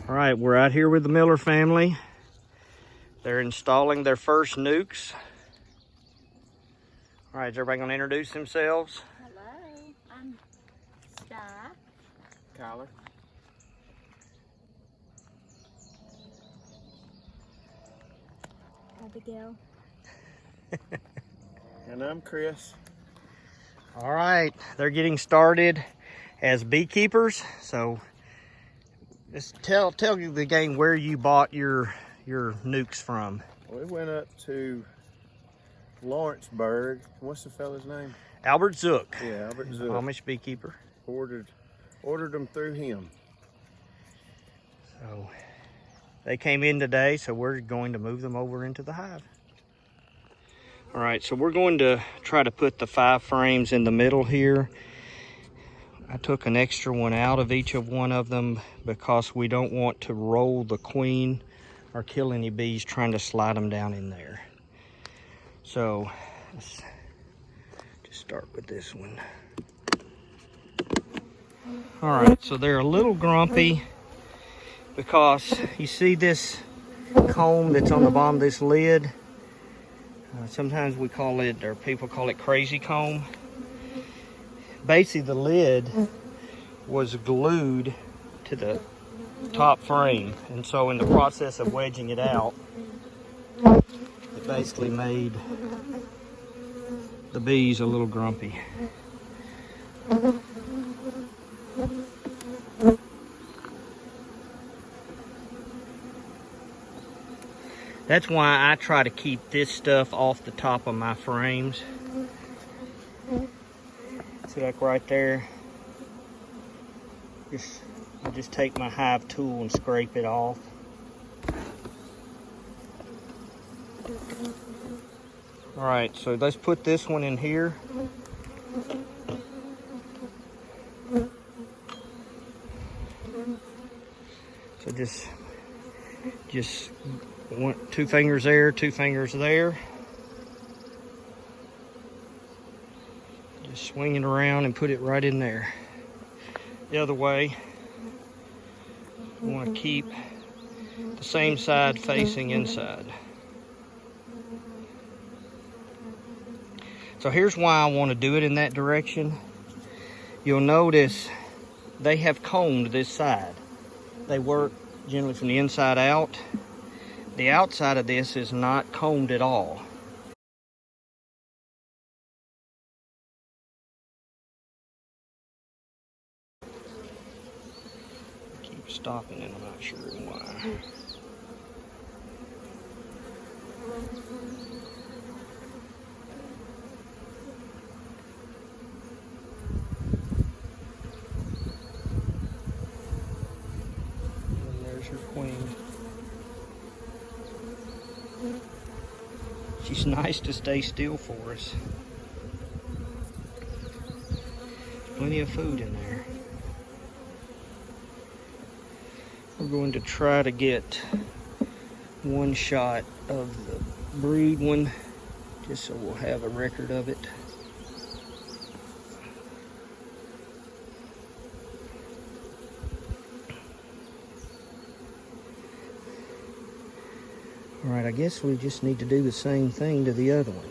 All right, we're out here with the Miller family. They're installing their first Nucs. All right, is everybody gonna introduce themselves? Hello, I'm Sky. Kyler. Abigail. And I'm Chris. All right, they're getting started as beekeepers. So just tell the gang where you bought your Nucs from. We went up to Lawrenceburg. What's the fella's name? Albert Zook. Yeah, Albert Zook. Amish beekeeper. Ordered them through him. So they came in today, so we're going to move them over into the hive. All right, so we're going to try to put the 5 frames in the middle here. I took an extra one out of each of one of them because we don't want to roll the queen or kill any bees trying to slide them down in there. So let's just start with this one. All right, so they're a little grumpy because you see this comb that's on the bottom of this lid. Sometimes we call it, or people call it, crazy comb. Basically, the lid was glued to the top frame, and so in the process of wedging it out, it basically made the bees a little grumpy. That's why I try to keep this stuff off the top of my frames. See, like right there, I just take my hive tool and scrape it off. All right, so let's put this one in here. So just 2 fingers there, 2 fingers there. Just swing it around and put it right in there. The other way, you want to keep the same side facing inside. So here's why I want to do it in that direction. You'll notice they have combed this side. They work generally from the inside out. The outside of this is not combed at all. Keep stopping and I'm not sure why. And there's your queen. She's nice to stay still for us. Plenty of food in there. We're going to try to get one shot of the brood one, just so we'll have a record of it. All right, I guess we just need to do the same thing to the other one.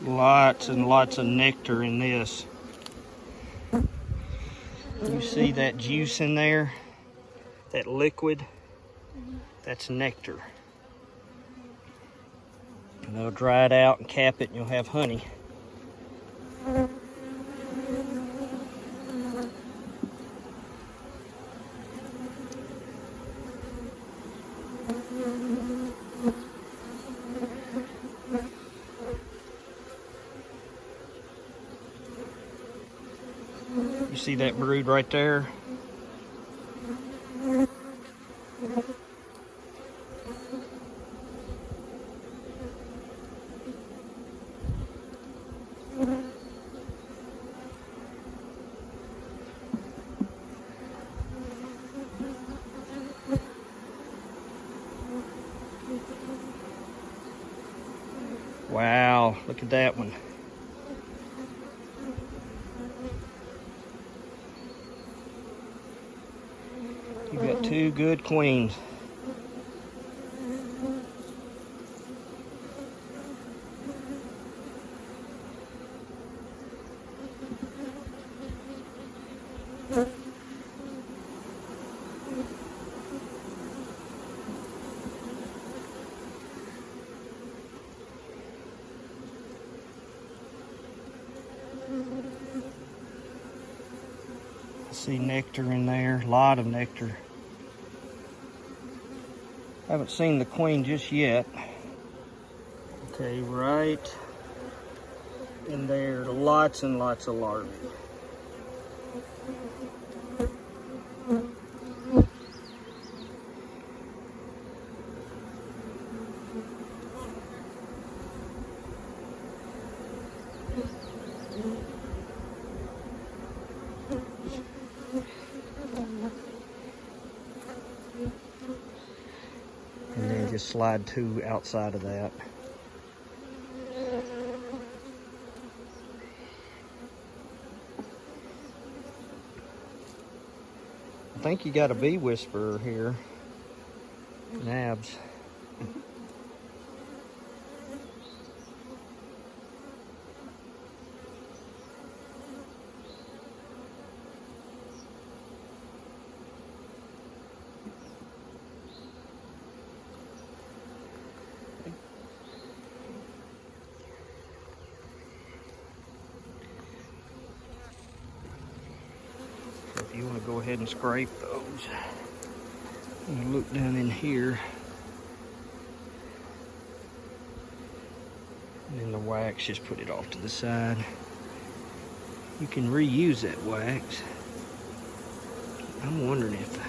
Lots and lots of nectar in this. You see that juice in there? That liquid? That's nectar. And they'll dry it out and cap it and you'll have honey. See that brood right there? Wow, look at that one. You got two good queens. See nectar in there, a lot of nectar. Haven't seen the queen just yet. Okay, right in there, lots and lots of larvae. And then just slide two outside of that. I think you got a bee whisperer here. Nabs. If you want to go ahead and scrape those, and look down in here, and then the wax, just put it off to the side. You can reuse that wax. I'm wondering if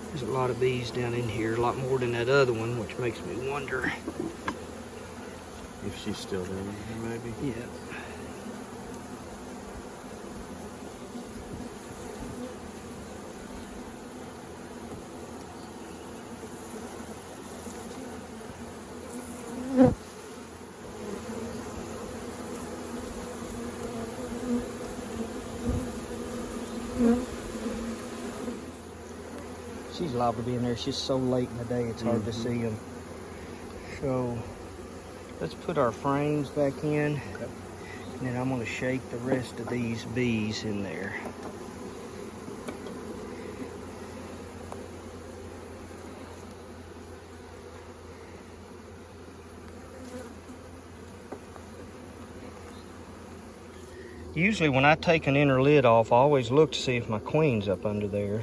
there's a lot of bees down in here, a lot more than that other one, which makes me wonder If she's still down there, maybe. Yeah. She's liable to be in there. She's so late in the day, it's hard to see them. So let's put our frames back in, and then I'm going to shake the rest of these bees in there. Usually when I take an inner lid off, I always look to see if my queen's up under there.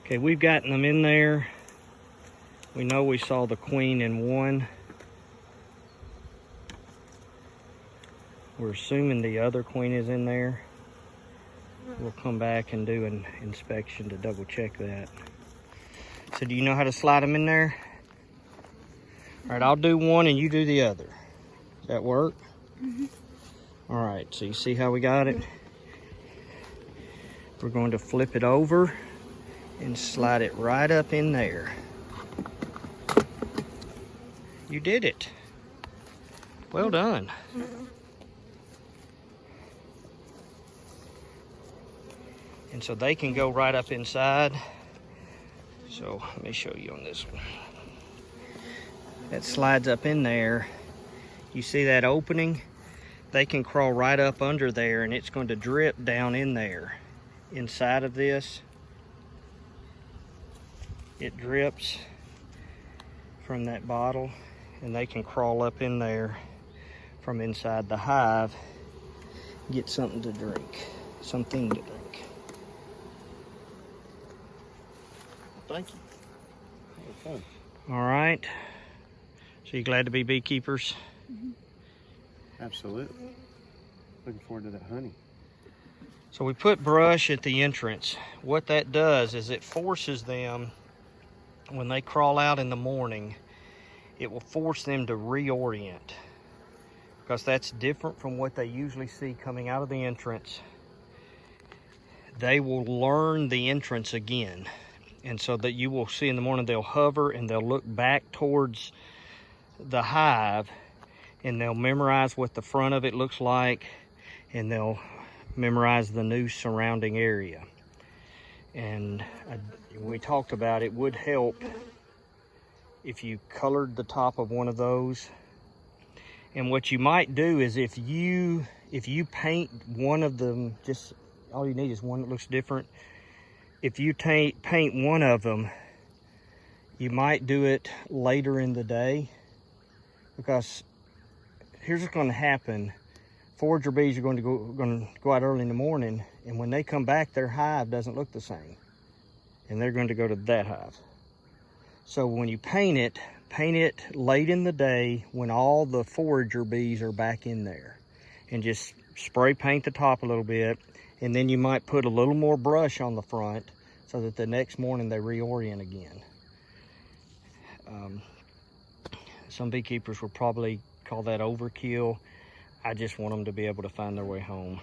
Okay, we've gotten them in there. We know we saw the queen in one. We're assuming the other queen is in there. We'll come back and do an inspection to double check that. So do you know how to slide them in there? All right, I'll do one and you do the other. Does that work? All right, so you see how we got it? We're going to flip it over and slide it right up in there. You did it. Well done. And so they can go right up inside. So let me show you on this one. That slides up in there. You see that opening? They can crawl right up under there, and it's going to drip down in there inside of this. It drips from that bottle, and they can crawl up in there from inside the hive, get something to drink. Thank you. That was fun. All right. So you glad to be beekeepers? Absolutely. Looking forward to that honey. So we put brush at the entrance. What that does is it forces them, when they crawl out in the morning, it will force them to reorient, because that's different from what they usually see coming out of the entrance. They will learn the entrance again. And so that you will see in the morning, they'll hover and they'll look back towards the hive, and they'll memorize what the front of it looks like, and they'll memorize the new surrounding area. And we talked about it would help if you colored the top of one of those. And what you might do is if you paint one of them, just all you need is one that looks different. If you paint one of them, you might do it later in the day, because here's what's going to happen. Forager bees are going to go out early in the morning, and when they come back, their hive doesn't look the same, and they're going to go to that hive. So when you paint it late in the day when all the forager bees are back in there, and just spray paint the top a little bit. And then you might put a little more brush on the front so that the next morning they reorient again. Some beekeepers will probably call that overkill. I just want them to be able to find their way home.